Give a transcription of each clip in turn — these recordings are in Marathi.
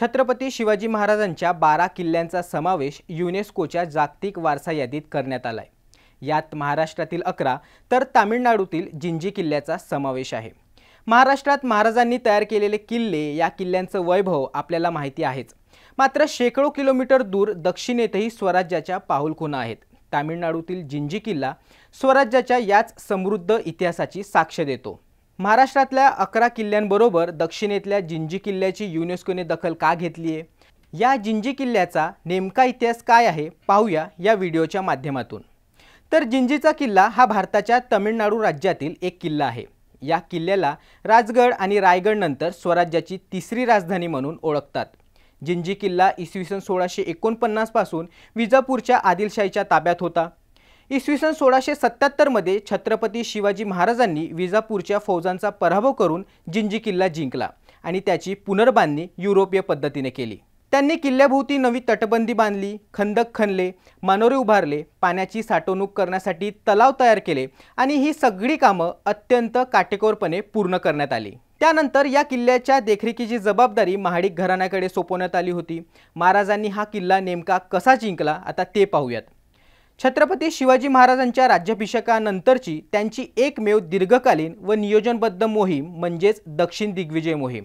छत्रपती शिवाजी महाराजांच्या 12 किल्ल्यांचा समावेश युनेस्कोच्या जागतिक वारसा यादीत करण्यात आलाय। यात महाराष्ट्रातील 11 तर तामिळनाडूतील जिंजी किल्ल्याचा समावेश आहे। महाराष्ट्रात महाराजांनी तयार केलेले किल्ले, या किल्ल्यांचं वैभव आपल्याला माहिती आहेच। मात्र शेकडो किलोमीटर दूर दक्षिणेतही स्वराज्याच्या पाऊलखुणा आहेत। तामिळनाडूतील जिंजी किल्ला स्वराज्याच्या याच समृद्ध इतिहासाची साक्ष देतो। महाराष्ट्रातल्या 11 किल्ल्यांबरोबर दक्षिणेतल्या जिंजी किल्ल्याची युनेस्कोने दखल का घेतली आहे? या जिंजी किल्ल्याचा नेमका इतिहास काय आहे पाहूया या व्हिडिओच्या माध्यमातून। तर जिंजीचा किल्ला हा भारताच्या तामिळनाडू राज्यातील एक किल्ला आहे। या किल्ल्याला राजगड आणि रायगड नंतर स्वराज्याची तिसरी राजधानी म्हणून ओळखतात। जिंजी किल्ला इसवी सन 1649 पासून विजापूरच्या आदिलशाहीच्या ताब्यात होता। इसवी सन 1677 मध्ये छत्रपती शिवाजी महाराजांनी विजापूरच्या फौजांचा पराभव करून जिंजी किल्ला जिंकला आणि त्याची पुनर्बांधणी युरोपीय पद्धतीने केली। त्यांनी किल्ल्याभोवती नवी तटबंदी बांधली, खंदक खणले, मनोरे उभारले, पाण्याची साठवणूक करण्यासाठी तलाव तयार केले आणि ही सगळी कामं अत्यंत काटेकोरपणे पूर्ण करण्यात आली। त्यानंतर या किल्ल्याच्या देखरेखीची जबाबदारी महाडिक घराण्याकडे सोपवण्यात आली होती। महाराजांनी हा किल्ला नेमका कसा जिंकला आता ते पाहूयात। छत्रपती शिवाजी महाराजांच्या राज्याभिषेकानंतरची त्यांची एकमेव दीर्घकालीन व नियोजनबद्ध मोहीम म्हणजेच दक्षिण दिग्विजय मोहीम।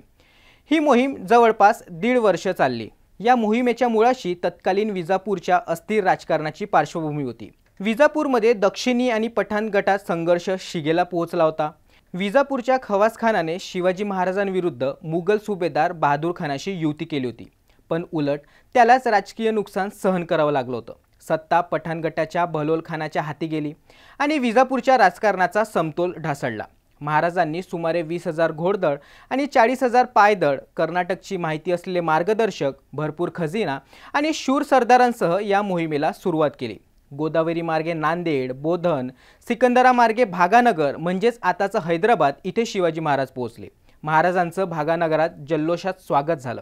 ही मोहीम जवळपास 1.5 वर्ष चालली। या मोहिमेच्या मुळाशी तत्कालीन विजापूरच्या अस्थिर राजकारणाची पार्श्वभूमी होती। विजापूरमध्ये दक्षिणी आणि पठाण गटात संघर्ष शिगेला पोहोचला होता। विजापूरच्या खवासखानाने शिवाजी महाराजांविरुद्ध मुघल सुभेदार बहादूर खानाशी युती केली होती, पण उलट त्यालाच राजकीय नुकसान सहन करावं लागलं होतं। सत्ता पठाण गटाच्या बहलोल खानाच्या हाती गेली आणि विजापूरच्या राजकारणाचा समतोल ढासळला। महाराजांनी सुमारे 20,000 घोडदळ आणि 40,000 पायदळ, कर्नाटकची माहिती असलेले मार्गदर्शक, भरपूर खजिना आणि शूर सरदारांसह या मोहिमेला सुरुवात केली। गोदावरी मार्गे नांदेड, बोधन, सिकंदरा मार्गे भागानगर म्हणजेच आताचं हैदराबाद इथे शिवाजी महाराज पोहोचले। महाराजांचं भागानगरात जल्लोषात स्वागत झालं।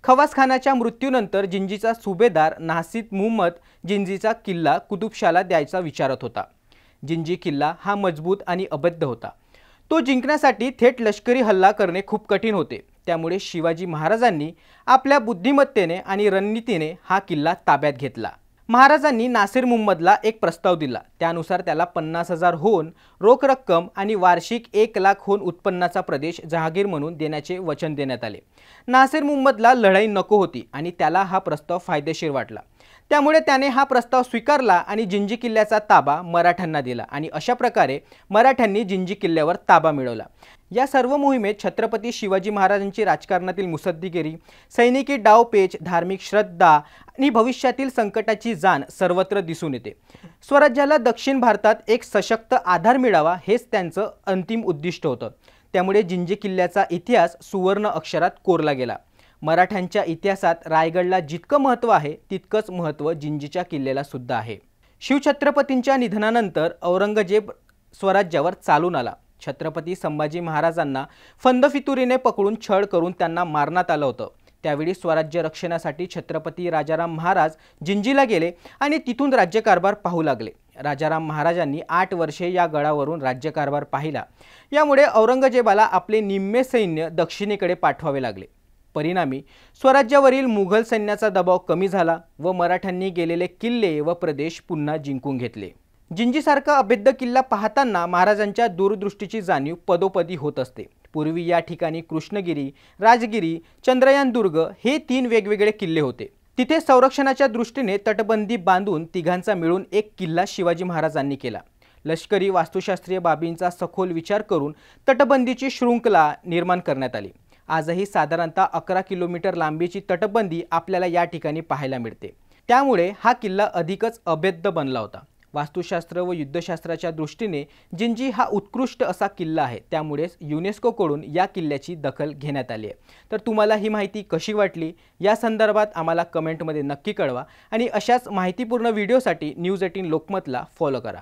खवासखानाच्या मृत्यूनंतर जिंजीचा सुभेदार नासिर मुहम्मद जिंजीचा किल्ला कुतुबशाहला द्यायचा विचारत होता। जिंजी किल्ला हा मजबूत आणि अबद्ध होता। तो जिंकण्यासाठी थेट लष्करी हल्ला करणे खूप कठीण होते। त्यामुळे शिवाजी महाराजांनी आपल्या बुद्धिमत्तेने आणि रणनीतीने हा किल्ला ताब्यात घेतला। महाराजांनी नासिर मुहम्मदला एक प्रस्ताव दिला। त्यानुसार त्याला 50,000 होन रोख रक्कम आणि वार्षिक 1,00,000 होन उत्पन्नाचा प्रदेश जहागीर म्हणून देण्याचे वचन देण्यात आले। नासिर मुहम्मदला लढाई नको होती आणि त्याला हा प्रस्ताव फायदेशीर वाटला। त्यामुळे त्याने हा प्रस्ताव स्वीकारला आणि जिंजी किल्ल्याचा ताबा मराठ्यांना दिला आणि अशा प्रकारे मराठ्यांनी जिंजी किल्ल्यावर ताबा मिळवला। या सर्व मोहिमेत छत्रपती शिवाजी महाराजांची राजकारणातील मुत्सद्दीगिरी, सैनिकी डावपेच, धार्मिक श्रद्धा आणि भविष्यातील संकटाची जाण सर्वत्र दिसून येते। स्वराज्याला दक्षिण भारतात एक सशक्त आधार मिळावा हेच त्यांचं अंतिम उद्दिष्ट होतं। त्यामुळे जिंजी किल्ल्याचा इतिहास सुवर्ण अक्षरात कोरला गेला। मराठ्यांच्या इतिहासात रायगडला जितकं महत्त्व आहे तितकंच महत्त्व जिंजीच्या किल्ल्याला सुद्धा आहे। शिवछत्रपतींच्या निधनानंतर औरंगजेब स्वराज्यावर चालून आला। छत्रपती संभाजी महाराजांना फंदफितुरीने पकडून छळ करून त्यांना मारण्यात आलं होतं। त्यावेळी स्वराज्य रक्षणासाठी छत्रपती राजाराम महाराज जिंजीला गेले आणि तिथून राज्यकारभार पाहू लागले। राजाराम महाराजांनी 8 वर्षे या गडावरून राज्यकारभार पाहिला। यामुळे औरंगजेबाला आपले निम्मे सैन्य दक्षिणेकडे पाठवावे लागले। परिणामी स्वराज्यावरील मुघल सैन्याचा दबाव कमी झाला व मराठ्यांनी गेलेले किल्ले व प्रदेश पुन्हा जिंकून घेतले। जिंजीसारखा अभेद्य किल्ला पाहताना महाराजांच्या दूरदृष्टीची जाणीव पदोपदी होत असते। पूर्वी या ठिकाणी कृष्णगिरी, राजगिरी, चंद्रयान दुर्ग हे 3 वेगवेगळे किल्ले होते। तिथे संरक्षणाच्या दृष्टीने तटबंदी बांधून तिघांचा मिळून एक किल्ला शिवाजी महाराजांनी केला। लष्करी वास्तुशास्त्रीय बाबींचा सखोल विचार करून तटबंदीची शृंखला निर्माण करण्यात आली। आजही साधारणतः 11 किलोमीटर लांबीची तटबंदी आपल्याला या ठिकाणी पाहायला मिळते। त्यामुळे हा किल्ला अधिकच अभेद्य बनला होता। वास्तुशास्त्र व युद्धशास्त्राच्या दृष्टीने जिंजी हा उत्कृष्ट असा किल्ला आहे। त्यामुळेच युनेस्कोकडून या किल्ल्याची दखल घेण्यात आली आहे। तर तुम्हाला ही माहिती कशी वाटली या संदर्भात आम्हाला कमेंटमध्ये नक्की कळवा आणि अशाच माहितीपूर्ण व्हिडिओसाठी न्यूज 18 लोकमतला फॉलो करा।